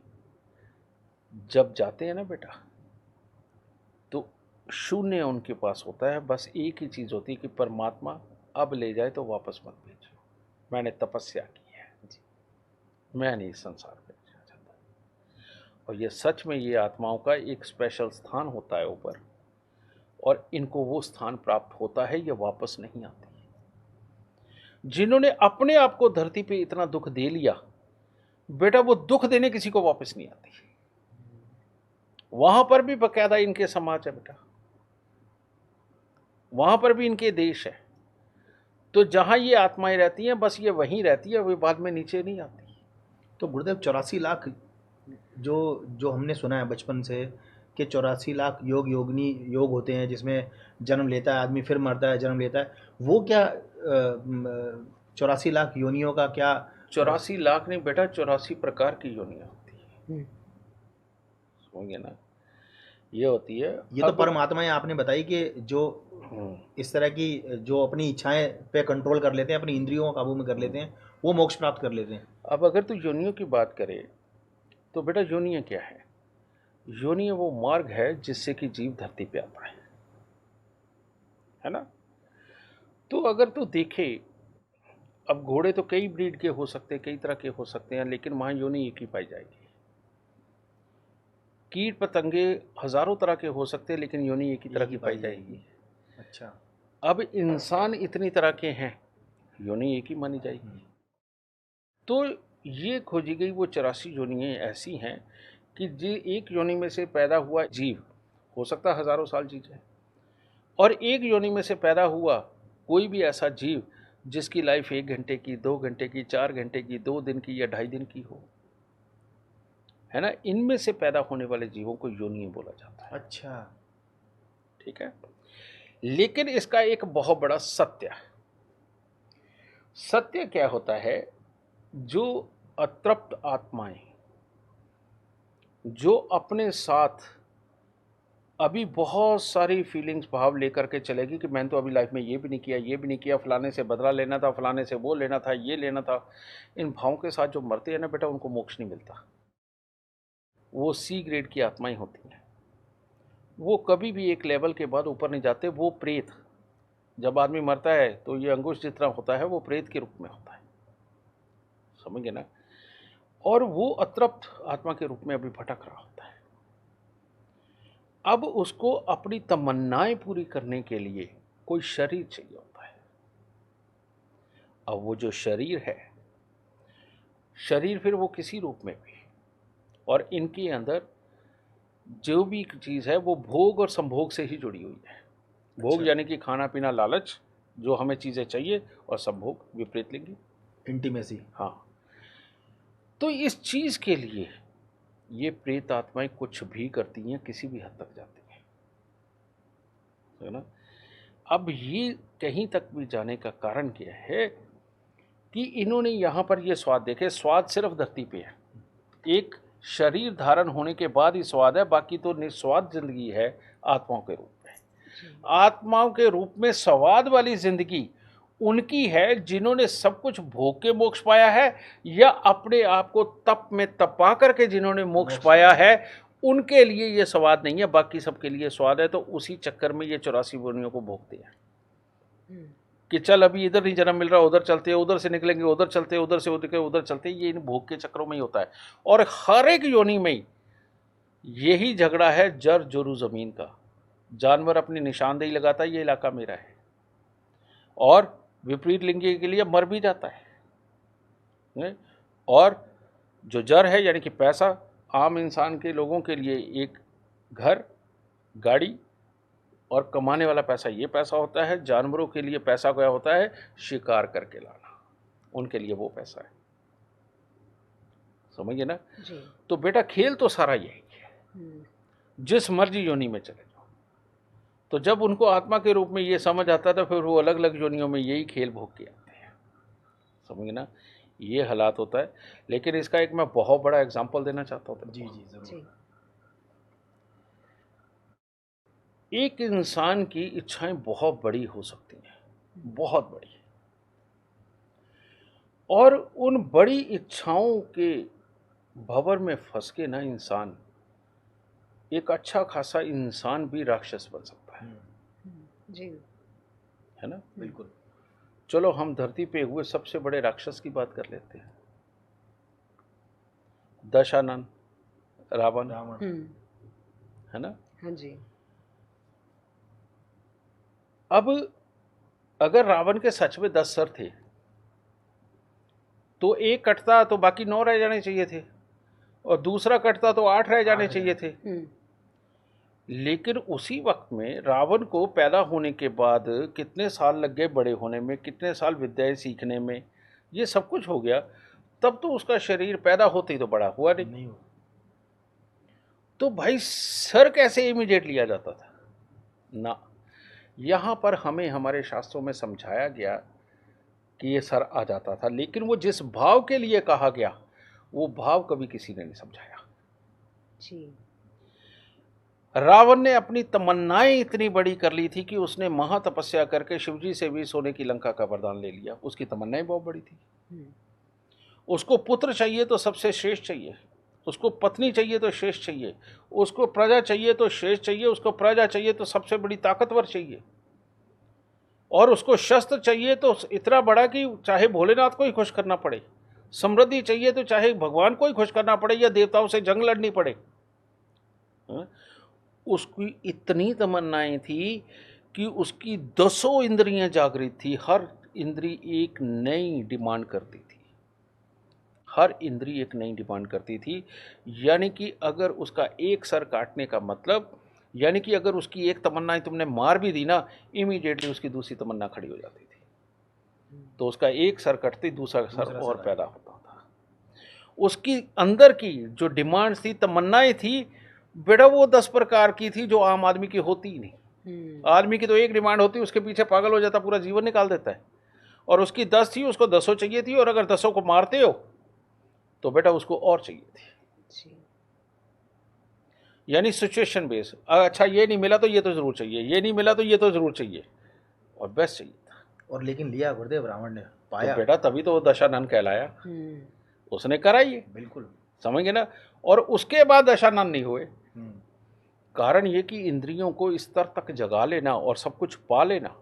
जब जाते हैं ना बेटा, तो शून्य उनके पास होता है। बस एक ही चीज़ होती है कि परमात्मा अब ले जाए तो वापस मत भेजो, मैंने तपस्या की है, मैं नहीं इस संसार में रहना चाहता। और ये सच में ये आत्माओं का एक स्पेशल स्थान होता है ऊपर, और इनको वो स्थान प्राप्त होता है, ये वापस नहीं आती। जिन्होंने अपने आप को धरती पे इतना दुख दे लिया बेटा, वो दुख देने किसी को वापस नहीं आती। वहां पर भी बकायदा इनके समाज है बेटा, वहां पर भी इनके देश है। तो जहां ये आत्माएं रहती हैं, बस ये वहीं रहती है, वे बाद में नीचे नहीं आती। तो गुरुदेव 84 लाख जो जो हमने सुना है बचपन से कि 84 लाख योगिनी योग होते हैं, जिसमें जन्म लेता है आदमी, फिर मरता है, जन्म लेता है, वो क्या 84 लाख योनियों का क्या? 84 लाख नहीं बेटा, 84 प्रकार की योनियां होती है। समझिए ना, ये होती है। ये तो परमात्माएं आपने बताई कि जो इस तरह की जो अपनी इच्छाएं पे कंट्रोल कर लेते हैं, अपनी इंद्रियों को काबू में कर लेते हैं, वो मोक्ष प्राप्त कर लेते हैं। अब अगर तू योनियों की बात करे तो बेटा, योनियां क्या है? योनि वो मार्ग है जिससे कि जीव धरती पे आता है ना? तो अगर तू देखे, अब घोड़े तो कई ब्रीड के हो सकते हैं, कई तरह के हो सकते हैं, लेकिन वहां योनि एक ही पाई जाएगी। कीट पतंगे हजारों तरह के हो सकते हैं, लेकिन योनि एक ही तरह की पाई जाएगी। अच्छा। अब इंसान इतनी तरह के हैं, योनि एक ही मानी जाएगी। तो ये खोजी गई वो 84 योनियाँ ऐसी हैं कि जो एक योनि में से पैदा हुआ जीव हो सकता है हजारों साल जी जाए, और एक योनि में से पैदा हुआ कोई भी ऐसा जीव जिसकी लाइफ 1 घंटे की, 2 घंटे की, 4 घंटे की, 2 दिन की या 2.5 दिन की हो, है ना? इनमें से पैदा होने वाले जीवों को योनि बोला जाता है। अच्छा, ठीक है। लेकिन इसका एक बहुत बड़ा सत्य है। सत्य क्या होता है? जो अतृप्त आत्माएं, जो अपने साथ अभी बहुत सारी फीलिंग्स, भाव लेकर के चलेगी कि मैंने तो अभी लाइफ में ये भी नहीं किया, ये भी नहीं किया, फलाने से बदला लेना था, फलाने से वो लेना था, ये लेना था, इन भावों के साथ जो मरते हैं ना बेटा, उनको मोक्ष नहीं मिलता। वो सी ग्रेड की आत्माएं होती हैं, वो कभी भी एक लेवल के बाद ऊपर नहीं जाते। वो प्रेत, जब आदमी मरता है तो ये अंगुश जितना होता है, वो प्रेत के रूप में होता है, समझे ना? और वो अतृप्त आत्मा के रूप में अभी भटक रहा होता है। अब उसको अपनी तमन्नाएं पूरी करने के लिए कोई शरीर चाहिए होता है। अब वो जो शरीर है, शरीर फिर वो किसी रूप में भी, और इनके अंदर जो भी चीज़ है वो भोग और संभोग से ही जुड़ी हुई है। भोग अच्छा। यानी कि खाना पीना, लालच, जो हमें चीज़ें चाहिए, और संभोग विपरीत लिंगी, इंटीमेसी। हाँ, तो इस चीज़ के लिए ये प्रेत आत्माएं कुछ भी करती हैं, किसी भी हद तक जाती हैं, है ना? अब ये कहीं तक भी जाने का कारण क्या है कि इन्होंने यहाँ पर ये स्वाद देखे। स्वाद सिर्फ धरती पे है, एक शरीर धारण होने के बाद ही स्वाद है, बाकी तो निस्वाद जिंदगी है आत्माओं के रूप में। आत्माओं के रूप में स्वाद वाली जिंदगी उनकी है जिन्होंने सब कुछ भोग के मोक्ष पाया है, या अपने आप को तप में तपा करके जिन्होंने मोक्ष पाया है, उनके लिए ये स्वाद नहीं है, बाकी सबके लिए स्वाद है। तो उसी चक्कर में ये 84 योनियों को भोगते हैं कि चल अभी इधर नहीं जन्म मिल रहा, उधर चलते हैं, उधर से निकलेंगे उधर चलते हैं, उधर से उधर चलते हैं। ये इन भोग के चक्रों में ही होता है। और हर एक योनि में यही झगड़ा है जर जोरू जमीन का। जानवर अपनी निशानदेही लगाता है, ये इलाका मेरा है, और विपरीत लिंगी के लिए मर भी जाता है। और जो जर है यानी कि पैसा, आम इंसान के लोगों के लिए एक घर, गाड़ी और कमाने वाला पैसा, ये पैसा होता है। जानवरों के लिए पैसा क्या होता है? शिकार करके लाना, उनके लिए वो पैसा है। समझिए ना जी। तो बेटा खेल तो सारा यही है, जिस मर्जी योनि में चले जाओ। तो जब उनको आत्मा के रूप में ये समझ आता था, फिर वो अलग अलग योनियों में यही खेल भोग के आते हैं। समझिए ना, ये हालात होता है। लेकिन इसका एक मैं बहुत बड़ा एग्जांपल देना चाहता हूँ। जी जी जरूर। एक इंसान की इच्छाएं बहुत बड़ी हो सकती हैं, बहुत बड़ी, और उन बड़ी इच्छाओं के भंवर में फंस के ना इंसान, एक अच्छा खासा इंसान भी राक्षस बन सकता है। जी। है ना? बिल्कुल। चलो हम धरती पे हुए सबसे बड़े राक्षस की बात कर लेते हैं, दशानन, रावण। है ना? हाँ जी। अब अगर रावण के सच में 10 सर थे तो एक कटता तो बाकी 9 रह जाने चाहिए थे, और दूसरा कटता तो 8 रह जाने चाहिए थे। लेकिन उसी वक्त में रावण को पैदा होने के बाद कितने साल लग गए बड़े होने में, कितने साल विद्याएं सीखने में, ये सब कुछ हो गया, तब तो उसका शरीर पैदा होते ही तो बड़ा हुआ नहीं हुआ। तो भाई सर कैसे इमीडिएट लिया जाता था ना? यहाँ पर हमें हमारे शास्त्रों में समझाया गया कि ये सर आ जाता था, लेकिन वो जिस भाव के लिए कहा गया वो भाव कभी किसी ने नहीं समझाया। जी। रावण ने अपनी तमन्नाएं इतनी बड़ी कर ली थी कि उसने महातपस्या करके शिवजी से भी सोने की लंका का वरदान ले लिया। उसकी तमन्नाएं बहुत बड़ी थी। उसको पुत्र चाहिए तो सबसे श्रेष्ठ चाहिए, उसको पत्नी चाहिए तो श्रेष्ठ चाहिए, उसको प्रजा चाहिए तो श्रेष्ठ चाहिए, उसको प्रजा चाहिए तो सबसे बड़ी ताकतवर चाहिए, और उसको शस्त्र चाहिए तो इतना बड़ा कि चाहे भोलेनाथ को ही खुश करना पड़े, समृद्धि चाहिए तो चाहे भगवान को ही खुश करना पड़े या देवताओं से जंग लड़नी पड़े। उसकी इतनी तमन्नाएं थी कि उसकी 10 इंद्रियां जागृत थी। हर इंद्री एक नई डिमांड करती थी, हर इंद्री एक नई डिमांड करती थी। यानी कि अगर उसका एक सर काटने का मतलब, यानी कि अगर उसकी एक तमन्ना तुमने मार भी दी ना, इमीडिएटली उसकी दूसरी तमन्ना खड़ी हो जाती थी। तो उसका एक सर कटते दूसरा सर और पैदा होता था। उसकी अंदर की जो डिमांड्स थी, तमन्नाएं थी बेटा, वो 10 प्रकार की थी जो आम आदमी की होती ही नहीं। आदमी की तो एक डिमांड होती, उसके पीछे पागल हो जाता, पूरा जीवन निकाल देता है। और उसकी 10 थी, उसको 10 चाहिए थी, और अगर 10 को मारते हो तो बेटा उसको और चाहिए थी। यानी सिचुएशन बेस, अच्छा ये नहीं मिला तो ये तो जरूर चाहिए, ये नहीं मिला तो ये तो जरूर चाहिए, और बेस्ट चाहिए था। और लेकिन लिया गुरुदेव रावण ने, पाया तो बेटा तभी तो वो दशानन कहलाया। उसने करा ये, बिल्कुल, समझ गए ना? और उसके बाद दशानन नहीं हुए। कारण ये कि इंद्रियों को इस स्तर तक जगा लेना और सब कुछ पा लेना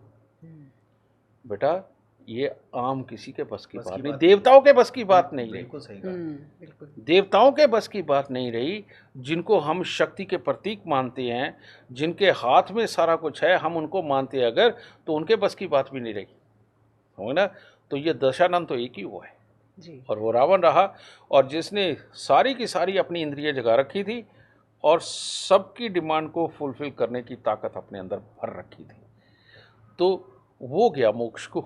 बेटा, ये आम किसी के बस की बात नहीं, देवताओं के बस की बात नहीं रही। बिल्कुल सही कहा। देवताओं के बस की बात नहीं रही, जिनको हम शक्ति के प्रतीक मानते हैं, जिनके हाथ में सारा कुछ है, हम उनको मानते हैं अगर, तो उनके बस की बात भी नहीं रही, हो ना? तो ये दशानन तो एक ही हुआ है जी। और वो रावण रहा, और जिसने सारी की सारी अपनी इंद्रियां जगा रखी थी और सबकी डिमांड को फुलफिल करने की ताकत अपने अंदर भर रखी थी, तो वो गया मोक्ष को,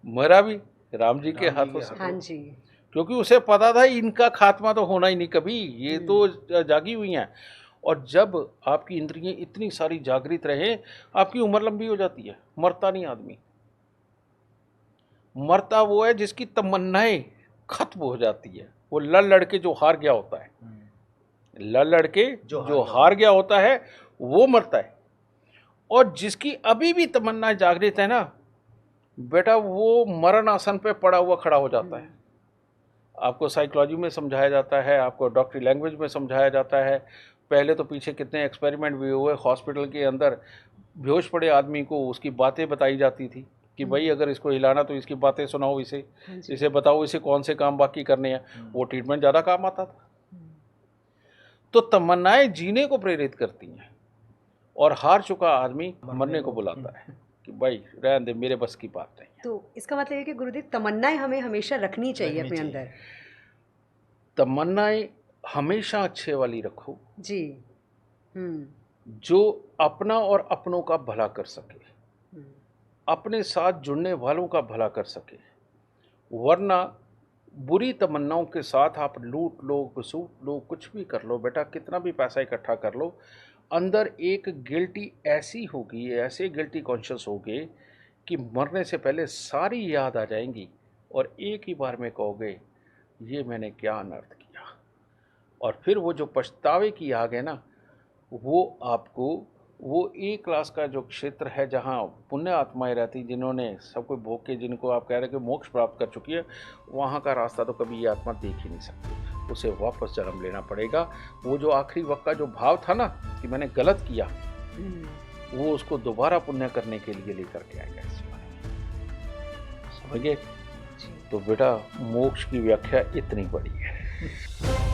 मरा भी राम जी के हाथों से। हाँ जी। क्योंकि उसे पता था इनका खात्मा तो होना ही नहीं कभी, ये तो जागी हुई हैं। और जब आपकी इंद्रियां इतनी सारी जागृत रहे, आपकी उम्र लंबी हो जाती है। मरता नहीं आदमी, मरता वो है जिसकी तमन्नाएं खत्म हो जाती है। वो लड़ लड़के जो हार गया होता है, लड़ लड़के जो हार गया होता है वो मरता है। और जिसकी अभी भी तमन्नाएं जागृत है ना बेटा, वो मरण आसन पे पड़ा हुआ खड़ा हो जाता है। आपको साइकोलॉजी में समझाया जाता है, आपको डॉक्टरी लैंग्वेज में समझाया जाता है। पहले तो पीछे कितने एक्सपेरिमेंट भी हुए, हॉस्पिटल के अंदर बेहोश पड़े आदमी को उसकी बातें बताई जाती थी कि भाई अगर इसको हिलाना तो इसकी बातें सुनाओ, इसे बताओ इसे कौन से काम बाकी करने हैं। वो ट्रीटमेंट ज़्यादा काम आता था। तो तमन्नाएं जीने को प्रेरित करती हैं और हार चुका आदमी मरने को बुलाता है कि भाई रहने दे, मेरे बस की बात नहीं है। तो इसका मतलब है कि गुरुदेव तमन्नाएं हमें हमेशा रखनी चाहिए अपने अंदर। तमन्नाएं हमेशा अच्छे वाली रखो जी। जो अपना और अपनों का भला कर सके, अपने साथ जुड़ने वालों का भला कर सके। वरना बुरी तमन्नाओं के साथ आप लूट लो, घसूट लो, कुछ भी कर लो बेटा, कितना भी पैसा इकट्ठा कर लो, अंदर एक गिल्टी ऐसी होगी, ऐसे गिल्टी कॉन्शियस होगे कि मरने से पहले सारी याद आ जाएंगी और एक ही बार में कहोगे ये मैंने क्या अनर्थ किया। और फिर वो जो पछतावे की आग है ना, वो आपको वो ए क्लास का जो क्षेत्र है जहाँ पुण्य आत्माएं रहती, जिन्होंने सब कुछ भोग के, जिनको आप कह रहे हैं कि मोक्ष प्राप्त कर चुकी है, वहाँ का रास्ता तो कभी ये आत्मा देख ही नहीं सकती। उसे वापस जन्म लेना पड़ेगा। वो जो आखिरी वक्त का जो भाव था ना कि मैंने गलत किया, वो उसको दोबारा पुण्य करने के लिए लेकर के आएगा इस बार। समझ गए? तो बेटा मोक्ष की व्याख्या इतनी बड़ी है।